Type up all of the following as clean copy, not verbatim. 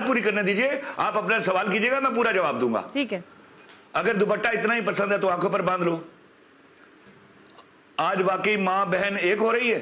पूरी करने दीजिए, आप अपना सवाल कीजिएगा, मैं पूरा जवाब दूंगा। ठीक है। अगर दुपट्टा इतना ही पसंद है तो आंखों पर बांध लो। आज वाकई मां बहन एक हो रही है,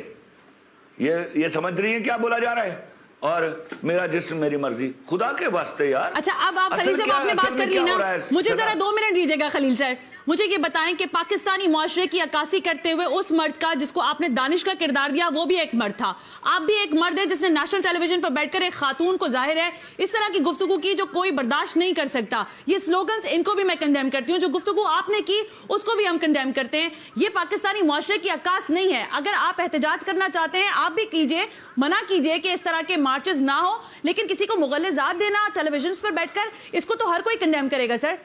ये समझ रही है क्या बोला जा रहा है, और मेरा जिस्म मेरी मर्जी। खुदा के वास्ते यार। अच्छा, अब आप खलील साहब आपने बात कर ली ना, मुझे जरा 2 मिनट दीजिएगा खलील सर। मुझे ये बताएं कि पाकिस्तानी मुआशरे की अक्कासी करते हुए उस मर्द का जिसको आपने दानिश का किरदार दिया, वो भी एक मर्द था। आप भी एक मर्द है जिसने नेशनल टेलीविजन पर बैठकर एक खातून को, जाहिर है इस तरह की गुफ्तगू की जो कोई बर्दाश्त नहीं कर सकता। ये स्लोगन्स, इनको भी मैं कंडेम करती हूँ। जो गुफ्तगू आपने की उसको भी हम कंडेम करते हैं। ये पाकिस्तानी मुआशरे की अक्कास नहीं है। अगर आप एहतजाज करना चाहते हैं आप भी कीजिए, मना कीजिए कि इस तरह के मार्चेस ना हो, लेकिन किसी को मुगल्लिज़ात देना टेलीविजन पर बैठकर, इसको तो हर कोई कंडेम करेगा सर।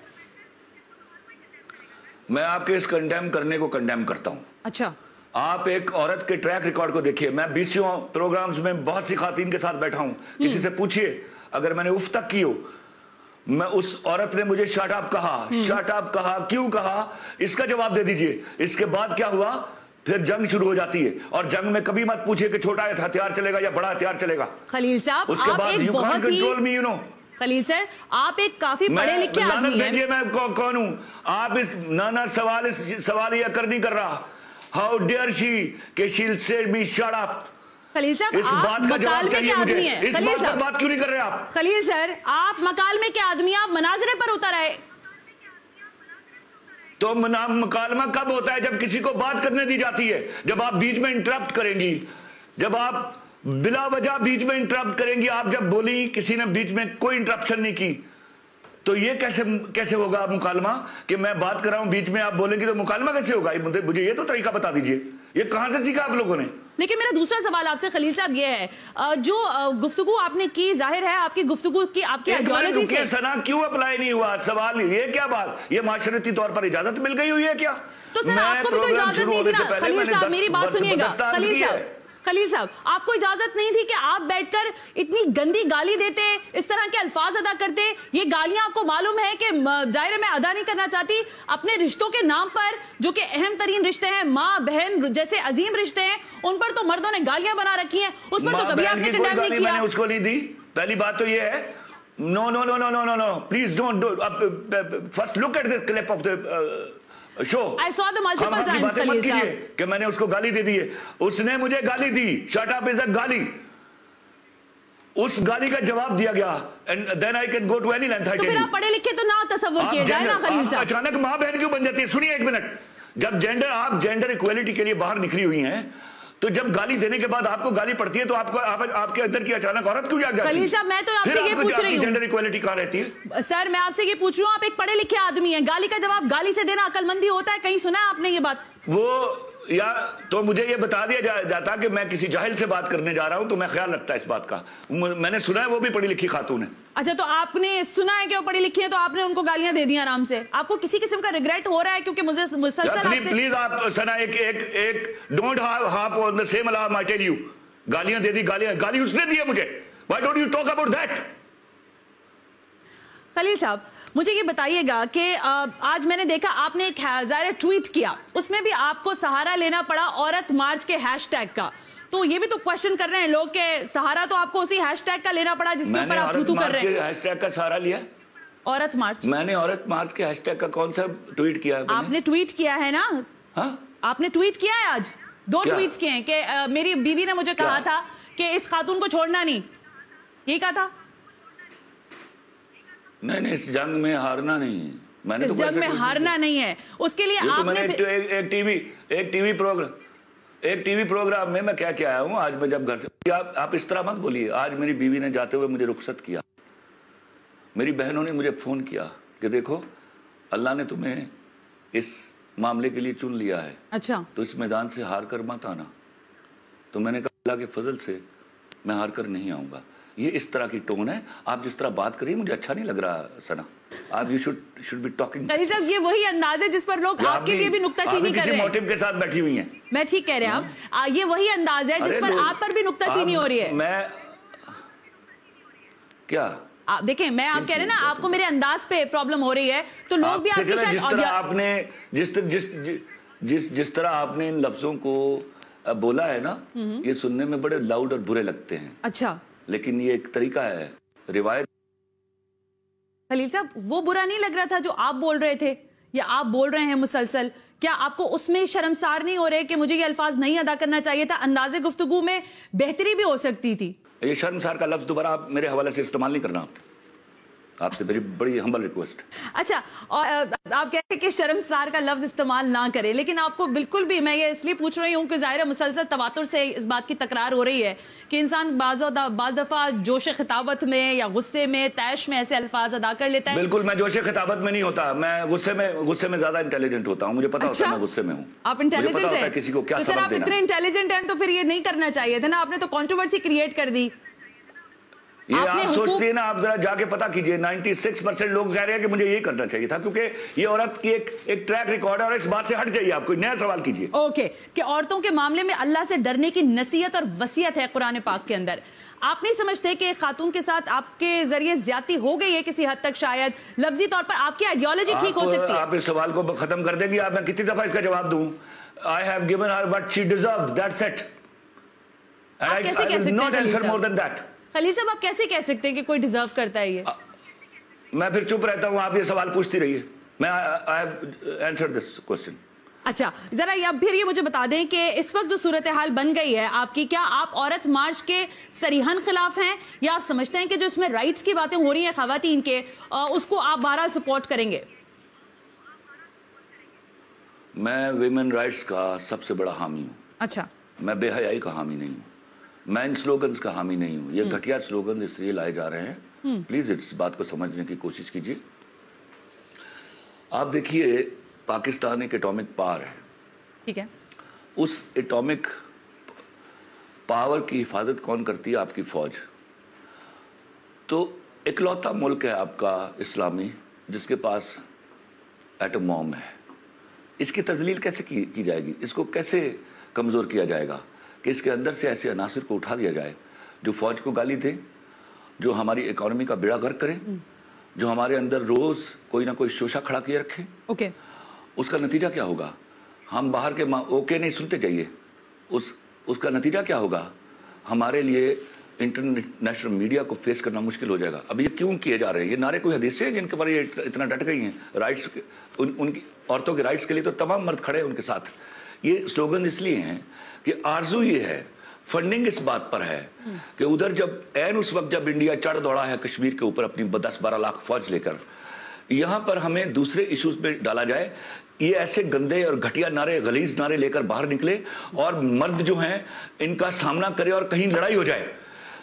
मैं आपके इस कंडेम करने को कंडेम करता हूं। अच्छा, आप एक औरत के ट्रैक रिकॉर्ड को देखिए। मैं 20 प्रोग्राम्स में बहुत सी खातून के साथ बैठा हूं। किसी से पूछिए अगर मैंने उफ तक की हो, मैं उस औरत ने मुझे शट अप कहा, क्यों कहा, इसका जवाब दे दीजिए। इसके बाद क्या हुआ, फिर जंग शुरू हो जाती है, और जंग में कभी मत पूछिए कि छोटा हथियार चलेगा या बड़ा हथियार चलेगा। खलील साहब, उसके बाद you can't control me, you know. Khalil sir, आप एक काफी पढ़े लिखे आदमी हैं। मैं कौन हूं? आप इस सवाल ये नहीं कर रहा। हाउ डेयर शी कि she will say me shut up. Khalil साहब, इस बात का जवाब चाहिए मुझे। इस बात पर बात क्यों नहीं कर रहे आप? खलील सर, आप मकालमे के आदमी, आप मनाजरे पर उतर आए। तो मुकालमा कब होता है? जब किसी को बात करने दी जाती है। जब आप बीच में इंटरप्ट करेंगी, जब आप बिला वजह बीच में इंटरप्ट करेंगी, आप जब बोली, किसी ने बीच में कोई इंटरप्शन नहीं की, तो ये कैसे होगा मुकालमा? कि मैं बात कर रहा हूं, बीच में आप बोलेंगे तो मुकालमा कैसे होगा? मुझे ये तो तरीका बता दीजिए, ये कहां से सीखा आप लोगों ने? लेकिन मेरा दूसरा सवाल आपसे खलील साहब ये है, जो गुफ्तगू आपने की, जाहिर है आपकी गुफ्तगू की, आपकी आइडियोलॉजी से सना क्यों अप्लाई नहीं हुआ? सवाल ये क्या बात, ये माशरती तौर पर इजाजत मिल गई हुई है क्या? तो सर आपको भी तो इजाजत नहीं थी ना खलील साहब, मेरी बात सुनिएगा खलील साहब, आपको इजाजत नहीं थी कि आप बैठकर इतनी गंदी गाली देते, इस तरह के अल्फाज अदा करते। ये गालियां आपको मालूम है कि जाहिर है मैं अदा नहीं करना चाहती, अपने रिश्तों के नाम पर जो कि अहम तरीन रिश्ते हैं, माँ बहन जैसे अजीम रिश्ते हैं, उन पर तो मर्दों ने गालियां बना रखी हैं। उस पर तो कभी आपने कंडेम नहीं किया। मैंने उसको नहीं दी। पहली बात तो ये है, no no no no no no no, please don't, first look at the clip of the show. I saw the multiple times, Khalil साहब, कि मैंने उसको गाली दे दी है। उसने मुझे गाली दी, शट अप इज अ गाली। उस गाली का जवाब दिया गया, and then I can go to any length. तो फिर आप पढ़े लिखे तो ना तसव्वुर किए जाए ना खलील साहब। अचानक मां बहन क्यों बन जाती है? सुनिए एक मिनट, जब आप जेंडर इक्वलिटी के लिए बाहर निकली हुई हैं, तो जब गाली देने के बाद आपको गाली पड़ती है, तो आपके अंदर की अचानक औरत क्यों जाग जाती है? खलील साहब, मैं तो आपसे ये पूछ रही हूँ, जेंडर इक्वलिटी कहाँ रहती है? सर मैं आपसे ये पूछ रही हूँ, आप एक पढ़े लिखे आदमी हैं, गाली का जवाब गाली से देना अकलमंदी होता है? कहीं सुना है आपने ये बात? वो या तो मुझे ये बता दिया जाता कि मैं किसी जाहिल से बात करने जा रहा हूं, तो मैं ख्याल रखता इस बात का। मैंने सुना है वो भी पढ़ी लिखी खातून है। अच्छा, तो आपने सुना है कि वो पढ़ी लिखी है, तो आपने उनको गालियां दे दी आराम से। आपको किसी किस्म का रिग्रेट हो रहा है? क्योंकि मुझे मुसलसल प्लीज आप सना एक don't harp on the same alarm, I tell you. गालियां दे दी, गाली उसने दी है मुझे। Why don't you talk about that? Khalil साहब, मुझे ये बताइएगा कि आज मैंने देखा आपने एक ट्वीट किया, उसमें भी आपको सहारा लेना पड़ा औरत मार्च के हैशटैग का। तो ये भी तो क्वेश्चन कर रहे हैं लोग कि सहारा तो आपको उसी हैशटैग का लेना पड़ा जिसके ऊपर आप थू-थू कर रहे हैं। हैशटैग का सहारा लिया? औरत मार्च? मैंने औरत मार्च के हैशटैग का कौन सा ट्वीट किया? आपने ट्वीट किया है ना? हाँ, आपने ट्वीट किया है, आज 2 ट्वीट्स किए हैं कि मेरी बीवी ने मुझे कहा था कि इस खातून को छोड़ना नहीं, यही कहा था? नहीं, इस जंग में हारना नहीं, मैंने इस जंग में हारना नहीं है, उसके लिए आपने एक टीवी प्रोग्राम में मैं क्या आया हूं। आज मैं जब घर से, आप इस तरह मत बोलिए। आज मेरी बीवी ने जाते हुए मुझे रुखसत किया, मेरी बहनों ने मुझे फोन किया कि देखो अल्लाह ने तुम्हें इस मामले के लिए चुन लिया है। अच्छा, तो इस मैदान से हार कर मत आना। तो मैंने कहा अल्लाह के फजल से मैं हार कर नहीं आऊंगा। ये इस तरह की टोन है, आप जिस तरह बात करिए मुझे अच्छा नहीं लग रहा सना। आप यू शुड बी टॉकिंग। ये वही अंदाज है जिस पर लोग आपके लिए भी नुक्ताचीनी कर रहे हैं। मोटिव के साथ बैठी हुई हैं। मैं ठीक कह रहे हैं आप, ये वही अंदाज है जिस पर आप पर भी नुक्ताचीनी हो रही है। मैं क्या आप देखें, मैं आप कह रहे हैं ना आपको मेरे अंदाज पे प्रॉब्लम हो रही है, तो लोग भी आपकी शायद जिस तरह आपने इन लफ्जों को बोला है ना, ये सुनने में बड़े लाउड और बुरे लगते हैं। अच्छा, लेकिन ये एक तरीका है, रिवायत खलील साहब, वो बुरा नहीं लग रहा था जो आप बोल रहे थे या आप बोल रहे हैं मुसलसल? क्या आपको उसमें शर्मसार नहीं हो रहे कि मुझे ये अल्फाज नहीं अदा करना चाहिए था, अंदाजे गुफ्तगू में बेहतरी भी हो सकती थी? ये शर्मसार का लफ्ज दोबारा आप मेरे हवाले से इस्तेमाल नहीं करना आपसे मेरी बड़ी हम्बल रिक्वेस्ट। अच्छा, और आप कहते हैं कि शर्मसार का लफ्ज इस्तेमाल ना करें, लेकिन आपको बिल्कुल भी, मैं ये इसलिए पूछ रही हूँ कि ज़ाहिर है मुसलसल तवातुर से इस बात की तकरार हो रही है कि इंसान बाज़ दफ़ा जोश खिताबत में या गुस्से में, तैश में ऐसे अल्फाज अदा कर लेता है। बिल्कुल, मैं जोश खिताबत में नहीं होता, मैं गुस्से में ज्यादा इंटेलिजेंट होता हूँ, मुझे पता होता है मैं गुस्से में हूँ। आप इंटेलिजेंट हैं? किसी को क्या तो सर, आप इतने इंटेलिजेंट हैं तो फिर ये नहीं करना चाहिए था ना, आपने तो कंट्रोवर्सी क्रिएट कर दी। ये आप सोचती है ना, आप जरा जाके पता कीजिए, 96% लोग कह रहे हैं कि मुझे ये करना चाहिए था, क्योंकि ये औरत की एक ट्रैक रिकॉर्ड है और इस बात से हट जाइए, आप कोई नया सवाल कीजिए। ओके, कि औरतों के मामले में अल्लाह से डरने की नसीहत और वसीयत है कुरान पाक के अंदर। आप नहीं समझते कि खातून के साथ आपके जरिए ज्यादती हो गई है किसी हद तक? शायद लफ्जी तौर पर आपकी आइडियोलॉजी ठीक हो सकती है। आप इस सवाल को खत्म कर देंगी? आप मैं कितनी दफा इसका जवाब दूं? I have given her what she deserved, that's it, and I will not answer more than that. Khalil साहब, आप कैसे कह सकते हैं कि कोई डिजर्व करता है ये? मैं फिर चुप रहता हूं, आप ये सवाल पूछती रहिए, मैं I have answered this question. अच्छा, जरा फिर ये मुझे बता दें कि इस वक्त जो सूरत हाल बन गई है आपकी, क्या आप औरत मार्च के सरीहन खिलाफ हैं या आप समझते हैं कि जो इसमें राइट्स की बातें हो रही हैं खवातीन के, उसको आप बहरहाल सपोर्ट करेंगे? मैं विमेन राइट्स का सबसे बड़ा हामी हूँ। अच्छा, मैं बेहयाई का हामी नहीं हूँ, मैं इन स्लोगन्स का हामी नहीं हूँ। ये घटिया स्लोगन इसलिए लाए जा रहे हैं, प्लीज इस बात को समझने की कोशिश कीजिए। आप देखिए, पाकिस्तान एक एटॉमिक पावर है, ठीक है? उस एटॉमिक पावर की हिफाजत कौन करती है? आपकी फौज। तो इकलौता मुल्क है आपका इस्लामी जिसके पास एटम बॉम्ब है। इसकी तजलील कैसे की जाएगी? इसको कैसे कमजोर किया जाएगा कि इसके अंदर से ऐसे अनासर को उठा दिया जाए जो फौज को गाली दे, जो हमारी इकोनॉमी का बेड़ा गर्क करे, जो हमारे अंदर रोज कोई ना कोई शोषा खड़ा किए रखे। ओके, उसका नतीजा क्या होगा? हम बाहर के ओके नहीं सुनते जाइए, उसका नतीजा क्या होगा? हमारे लिए इंटरनेशनल मीडिया को फेस करना मुश्किल हो जाएगा। अब ये क्यों किए जा रहे हैं? ये नारे कोई हदीस हैं जिनके पर ये इतना डट गई हैं? राइट्स, उनकी औरतों के राइट्स के लिए तो तमाम मर्द खड़े हैं उनके साथ। ये स्लोगन इसलिए हैं कि आरजू ये है, फंडिंग इस बात पर है कि उधर जब ऐन उस वक्त जब इंडिया चढ़ दौड़ा है कश्मीर के ऊपर अपनी 10-12 लाख फौज लेकर, यहाँ पर हमें दूसरे इश्यूज में डाला जाए। ये ऐसे गंदे और घटिया नारे, गलीज नारे लेकर बाहर निकले और मर्द जो हैं इनका सामना करे और कहीं लड़ाई हो जाए।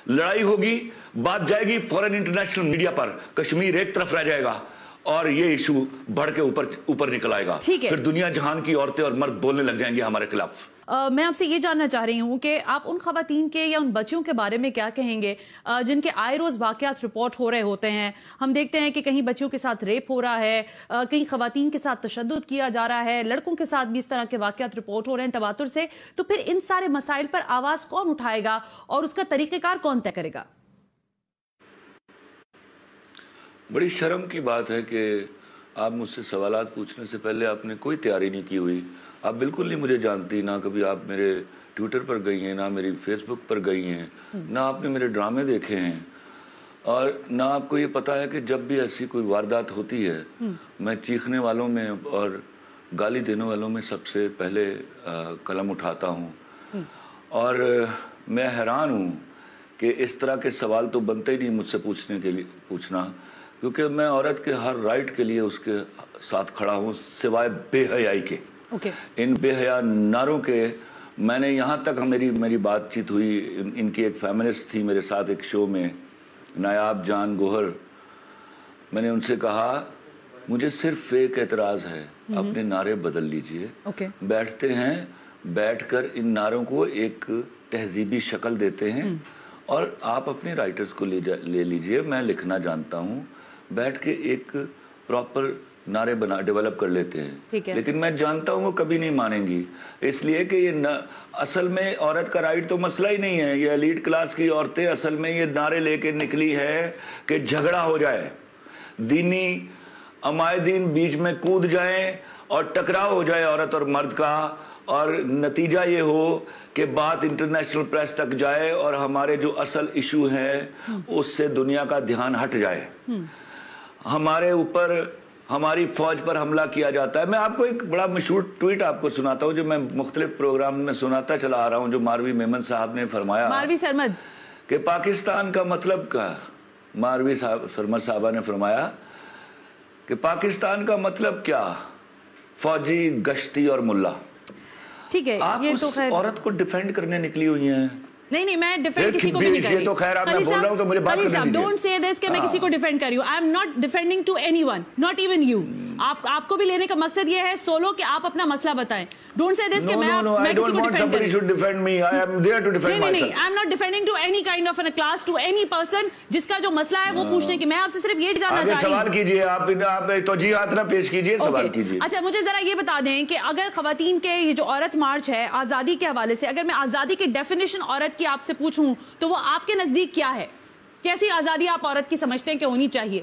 लड़ाई होगी, बात जाएगी फॉरेन इंटरनेशनल मीडिया पर, कश्मीर एक तरफ रह जाएगा और ये इशू बढ़ के ऊपर निकल आएगा। फिर दुनिया जहान की औरतें और मर्द बोलने लग जाएंगे हमारे खिलाफ। मैं आपसे ये जानना चाह रही हूँ कि आप उन खवातीन के या उन बच्चियों के बारे में क्या कहेंगे जिनके आए रोज वाकयात रिपोर्ट हो रहे होते हैं? हम देखते हैं कि कहीं बच्चियों के साथ रेप हो रहा है, कहीं खवातीन के साथ तशद्दुद किया जा रहा है, लड़कों के साथ भी इस तरह के वाकयात रिपोर्ट हो रहे हैं तवातुर से। तो फिर इन सारे मसाइल पर आवाज कौन उठाएगा और उसका तरीकेकार कौन तय करेगा? बड़ी शर्म की बात है कि आप मुझसे सवालात पूछने से पहले आपने कोई तैयारी नहीं की हुई। आप बिल्कुल नहीं मुझे जानती, ना कभी आप मेरे ट्विटर पर गई हैं, ना मेरी फेसबुक पर गई हैं, ना आपने मेरे ड्रामे देखे हैं, और ना आपको ये पता है कि जब भी ऐसी कोई वारदात होती है मैं चीखने वालों में और गाली देने वालों में सबसे पहले कलम उठाता हूँ। और मैं हैरान हूँ कि इस तरह के सवाल तो बनते ही नहीं मुझसे पूछना, क्योंकि मैं औरत के हर राइट के लिए उसके साथ खड़ा हूँ सिवाय बेहयाई के। इन बेहया नारों के मैंने यहाँ तक मेरी बातचीत हुई, इनकी एक फेमिनिस्ट थी मेरे साथ एक शो में, नायाब जान गोहर। मैंने उनसे कहा मुझे सिर्फ एक एतराज़ है, अपने नारे बदल लीजिए। बैठते हैं, बैठकर इन नारों को एक तहजीबी शक्ल देते हैं और आप अपने राइटर्स को ले लीजिए, मैं लिखना जानता हूँ, बैठ के एक प्रॉपर नारे डेवलप कर लेते हैं। लेकिन मैं जानता हूँ वो कभी नहीं मानेंगी, इसलिए कि ये असल में औरत का राइट तो मसला ही नहीं है। ये एलीट क्लास की औरतें असल में ये नारे लेके निकली है कि झगड़ा हो जाए, दीनी अमायदीन बीच में कूद जाएं और टकराव हो जाए औरत और मर्द का, और नतीजा ये हो कि बात इंटरनेशनल प्रेस तक जाए और हमारे जो असल इशू है उससे दुनिया का ध्यान हट जाए। ہمارے اوپر ہماری فوج پر حملہ کیا جاتا ہے. میں آپ کو ایک بڑا مشہور ٹویٹ آپ کو سناتا ہوں جو میں مختلف پروگرام میں سناتا چلا آ رہا ہوں, جو ماروی میمن صاحب نے فرمایا, ماروی سرمد, کہ پاکستان کا مطلب کیا. ماروی سرمد صاحبہ نے فرمایا کہ پاکستان کا مطلب کیا, فوجی, گشتی اور ملا. ٹھیک ہے, آپ اس عورت کو ڈیفینڈ کرنے نکلی ہوئی ہیں. نہیں میں ڈیفینڈ کسی کو بھی نہیں کر رہی. تو خیر آپ میں بول رہا ہوں تو مجھے بات کرنے دیجیے. ڈونٹ سے دس کہ میں کسی کو ڈیفینڈ کر رہی ہوں. I am not defending to anyone, not even you. آپ کو بھی لینے کا مقصد یہ ہے سولو کہ آپ اپنا مسئلہ بتائیں. ڈونٹ سے دس کہ میں کسی کو ڈیفینڈ کر رہی ہوں. نہیں, I am not defending to any kind of class, to any person جس کا جو مسئلہ ہے وہ پوچھنے کی. میں آپ سے صرف یہ جاننا چاہ رہی ہوں. سوال کیجیے, آپ توجیہات نہ پیش کیجیے, سوال کیجیے. اچھا مجھے ذرا یہ بتا دیں کہ اگر خواتین کے یہ جو عورت مارچ ہے آزادی کے حوالے سے, اگر میں آزادی کی ڈیفینیشن عورت کی آپ سے پوچھوں تو وہ آپ کے نزدیک کیا ہے؟ کیسی آزادی آپ عورت کی سمجھتے ہیں کہ ہونی چاہیے؟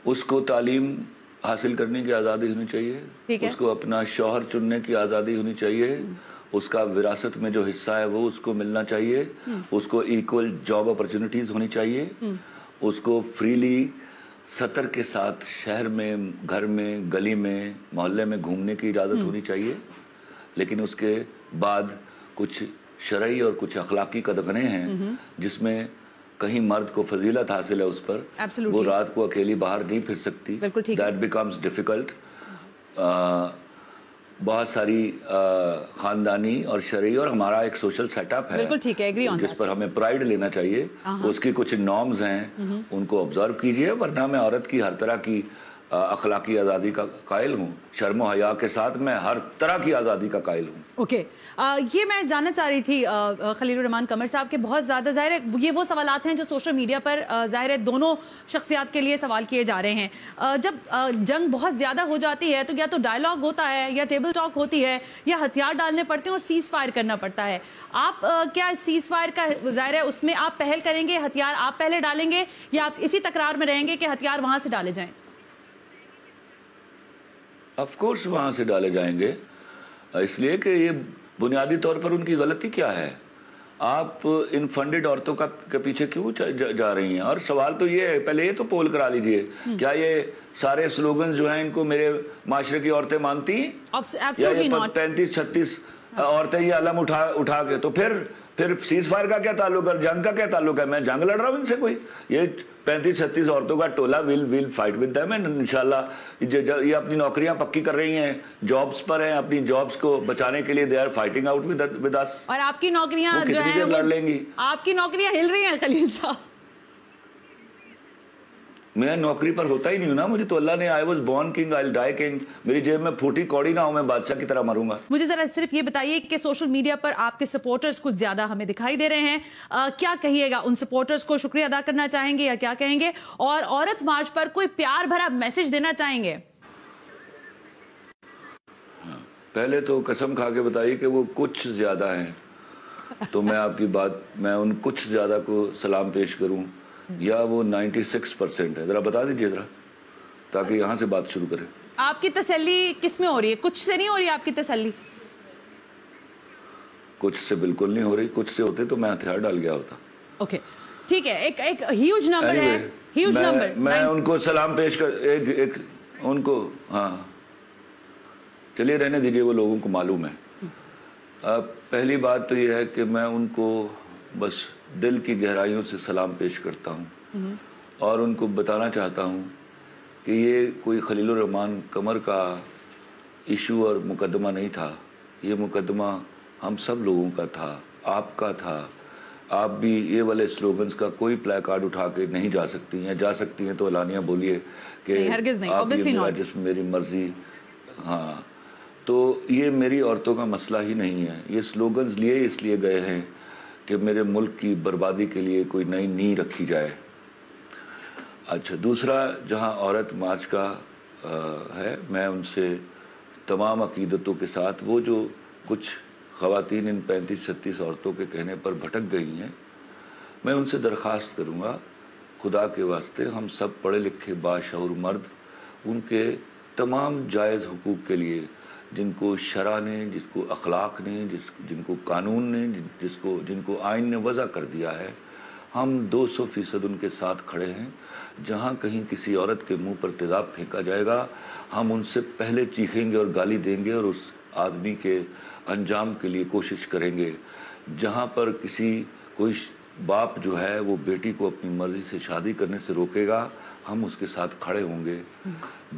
اس کو تعلیم حاصل کرنے کی آزادی ہونی چاہیے, اس کو اپنا شوہر چننے کی آزادی ہونی چاہیے, اس کا وراثت میں جو حصہ ہے وہ اس کو ملنا چاہیے, اس کو ایکول جاب اپرچونٹیز ہونی چاہیے, اس کو فریلی سطر کے ساتھ شہر میں, گھر میں, گلی میں, محلے میں گھومنے کی اجازت ہونی چاہیے. لیکن اس کے بعد کچھ شرعی اور کچھ اخلاقی قدغنے ہیں جس میں کہیں مرد کو فضیلت حاصل ہے اس پر, وہ رات کو اکیلی باہر نہیں پھر سکتی. That becomes difficult. بہت ساری خاندانی اور شرعی اور ہمارا ایک سوشل سیٹ اپ ہے جس پر ہمیں پرائیڈ لینا چاہیے. اس کی کچھ نارمز ہیں, ان کو آبزرو کیجئے. ورنہ میں عورت کی ہر طرح کی اخلاقی آزادی کا قائل ہوں, شرم و حیا کے ساتھ میں ہر طرح کی آزادی کا قائل ہوں. اوکے, یہ میں جاننا چاہ رہی تھی خلیل الرحمان قمر صاحب کے بہت زیادہ ظاہر ہے یہ وہ سوالات ہیں جو سوشل میڈیا پر ظاہر ہے دونوں شخصیات کے لیے سوال کیے جا رہے ہیں. جب جنگ بہت زیادہ ہو جاتی ہے تو یا تو ڈائلاگ ہوتا ہے یا ٹیبل ٹاک ہوتی ہے یا ہتھیار ڈالنے پڑتے ہیں اور سیز فائر کرنا پڑتا ہے. آپ کیا سیز فائر کا ظاہر ہے اس میں آپ پہل کریں گے, ہتھیار آپ پہلے ڈالیں گے, یا آپ اسی تکرار میں رہیں گے کہ ہتھیار وہاں سے ڈالے جائیں؟ آف کورس وہاں سے ڈالے جائیں گے, اس لیے کہ یہ بنیادی طور پر ان کی غلطی کیا ہے. آپ ان فنڈڈ عورتوں کے پیچھے کیوں جا رہی ہیں؟ اور سوال تو یہ ہے, پہلے یہ تو پول کرا لیجئے, کیا یہ سارے سلوگنز جو ہیں ان کو میرے معاشرے کی عورتیں مانتی ہیں؟ یا یہ 35-36 عورتیں یہ علم اٹھا کے, تو پھر سیز فائر کا کیا تعلق ہے, جنگ کا کیا تعلق ہے؟ میں جنگ لڑ رہا ہوں ان سے کوئی؟ یہ 35-36 عورتوں کا ٹولہ we'll fight with them, and انشاءاللہ یہ اپنی نوکریاں پکی کر رہی ہیں, جابز پر ہیں, اپنی جابز کو بچانے کے لیے they are fighting out with us. اور آپ کی نوکریاں جو ہیں لڑ لیں گی, آپ کی نوکریاں ہل رہی ہیں خلیل صاحب. میں نوکری پر ہوتا ہی نہیں ہوں نا, مجھے تو اللہ نے I was born king, I'll die king, میری جیب میں پھوٹی کوڑی نہ ہو, میں بادشاہ کی طرح مروں گا. مجھے ذرا صرف یہ بتائیے کہ سوشل میڈیا پر آپ کے سپورٹرز کچھ زیادہ ہمیں دکھائی دے رہے ہیں, کیا کہیے گا ان سپورٹرز کو؟ شکریہ ادا کرنا چاہیں گے یا کیا کہیں گے؟ اور عورت مارچ پر کوئی پیار بھرا میسج دینا چاہیں گے؟ پہلے تو قسم کھا کے بتائیے کہ وہ کچھ زیادہ ہیں, تو میں آپ کی بات, میں ان کچھ زیادہ کو سلام پیش کروں, یا وہ 96% ہے؟ ذرا بتا دیجئے ذرا, تاکہ یہاں سے بات شروع کریں. آپ کی تسلی کس میں ہو رہی ہے؟ کچھ سے نہیں ہو رہی آپ کی تسلی؟ کچھ سے بالکل نہیں ہو رہی, کچھ سے ہوتے تو میں ہتھیار ڈال گیا ہوتا. اوکے ٹھیک ہے, ایک ہیوج نمبر ہے, ہیوج نمبر. میں ان کو سلام پیش کر, ایک ان کو, ہاں چلیے رہنے دیجئے, وہ لوگوں کو معلوم ہے. پہلی بات تو یہ ہے کہ میں ان کو بس دل کی گہرائیوں سے سلام پیش کرتا ہوں, اور ان کو بتانا چاہتا ہوں کہ یہ کوئی خلیل الرحمان قمر کا ایشو اور مقدمہ نہیں تھا, یہ مقدمہ ہم سب لوگوں کا تھا, آپ کا تھا. آپ بھی یہ والے سلوگنز کا کوئی پلے کارڈ اٹھا کے نہیں جا سکتی ہیں, جا سکتی ہیں تو اعلانیہ بولیے کہ آپ یہ میرا جسم میری مرضی. ہاں, تو یہ میری عورتوں کا مسئلہ ہی نہیں ہے. یہ سلوگنز لیے اس لیے گئے ہیں کہ میرے ملک کی بربادی کے لیے کوئی نئی نیند رکھی جائے. اچھا, دوسرا جہاں عورت مارچ کا ہے, میں ان سے تمام عقیدتوں کے ساتھ, وہ جو کچھ خواتین ان 35-36 عورتوں کے کہنے پر بھٹک گئی ہیں, میں ان سے درخواست کروں گا خدا کے واسطے, ہم سب پڑھے لکھے باشعور مرد ان کے تمام جائز حقوق کے لیے, جن کو شرع نے, جس کو اخلاق نے, جن کو قانون نے, جن کو آئین نے وضع کر دیا ہے, ہم 200% ان کے ساتھ کھڑے ہیں. جہاں کہیں کسی عورت کے منہ پر تیزاب پھینکا جائے گا ہم ان سے پہلے چیخیں گے اور گالی دیں گے اور اس آدمی کے انجام کے لیے کوشش کریں گے. جہاں پر کوئی باپ جو ہے وہ بیٹی کو اپنی مرضی سے شادی کرنے سے روکے گا ہم اس کے ساتھ کھڑے ہوں گے.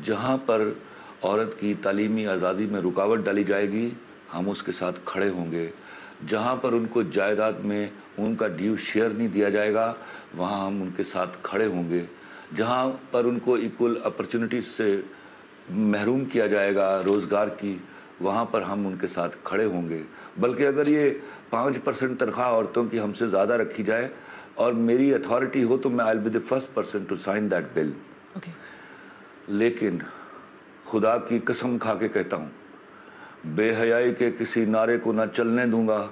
جہاں پر عورت کی تعلیمی آزادی میں رکاوٹ ڈالی جائے گی ہم اس کے ساتھ کھڑے ہوں گے. جہاں پر ان کو جائیداد میں ان کا ڈیو شیئر نہیں دیا جائے گا وہاں ہم ان کے ساتھ کھڑے ہوں گے. جہاں پر ان کو ایکول اپرچونٹیز سے محروم کیا جائے گا روزگار کی وہاں پر ہم ان کے ساتھ کھڑے ہوں گے. بلکہ اگر یہ 5% تنخواہ عورتوں کی ہم سے زیادہ رکھی جائے اور میری اتھارٹی ہو تو میں I'll be the first person to sign that bill. لیکن خدا کی قسم کھا کے کہتا ہوں بے حیائی کے کسی نعرے کو نہ چلنے دوں گا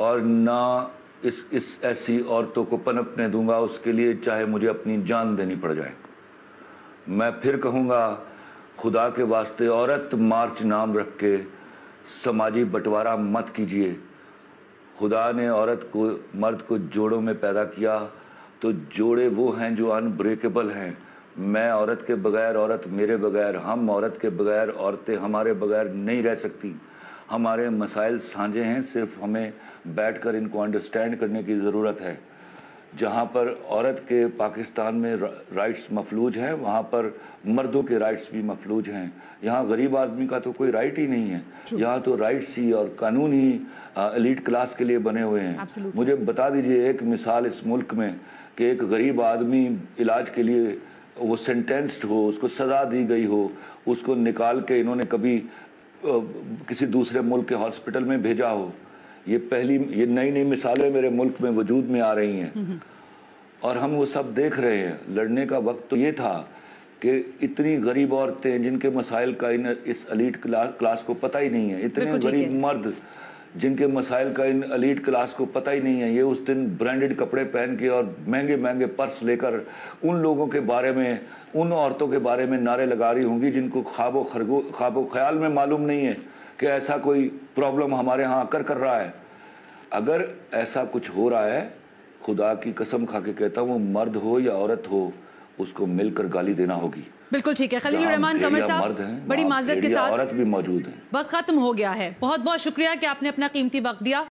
اور نہ اس ایسی عورتوں کو پنپنے دوں گا اس کے لیے چاہے مجھے اپنی جان دینی پڑ جائے. میں پھر کہوں گا خدا کے واسطے عورت مارچ نام رکھ کے سماجی بٹوارہ مت کیجیے. خدا نے عورت کو مرد کو جوڑوں میں پیدا کیا تو جوڑے وہ ہیں جو انبریکیبل ہیں. میں عورت کے بغیر عورت میرے بغیر ہم عورت کے بغیر عورتیں ہمارے بغیر نہیں رہ سکتی. ہمارے مسائل سانجے ہیں صرف ہمیں بیٹھ کر ان کو انڈرسٹینڈ کرنے کی ضرورت ہے. جہاں پر عورت کے پاکستان میں رائٹس مفلوج ہیں وہاں پر مردوں کے رائٹس بھی مفلوج ہیں. یہاں غریب آدمی کا تو کوئی رائٹ ہی نہیں ہے. یہاں تو رائٹس ہی اور قانون ہی ایلیٹ کلاس کے لیے بنے ہوئے ہیں. مجھے بتا دیجئے ایک مثال اس ملک میں کہ ایک غریب آدمی علاج کے لیے وہ سینٹینسڈ ہو اس کو سزا دی گئی ہو اس کو نکال کے انہوں نے کبھی کسی دوسرے ملک کے ہاسپٹل میں بھیجا ہو. یہ نئی مثالیں میرے ملک میں وجود میں آ رہی ہیں اور ہم وہ سب دیکھ رہے ہیں. لڑنے کا وقت تو یہ تھا کہ اتنی غریب عورتیں جن کے مسائل کا اس ایلیٹ کلاس کو پتہ ہی نہیں ہے. اتنے غریب مرد جن کے مسائل کا ان ایلیٹ کلاس کو پتہ ہی نہیں ہے. یہ اس دن برانڈڈ کپڑے پہن کے اور مہنگے پرس لے کر ان لوگوں کے بارے میں ان عورتوں کے بارے میں نعرے لگا رہی ہوں گی جن کو خواب و خیال میں معلوم نہیں ہے کہ ایسا کوئی پرابلم ہمارے ہاں کر رہا ہے. اگر ایسا کچھ ہو رہا ہے خدا کی قسم کھا کے کہتا ہوں وہ مرد ہو یا عورت ہو اس کو مل کر گالی دینا ہوگی. بالکل ٹھیک ہے. خلیل الرحمان قمر صاحب بڑی معذرت کے ساتھ عورت بھی موجود ہیں. وقت ختم ہو گیا ہے. بہت بہت شکریہ کہ آپ نے اپنا قیمتی وقت دیا.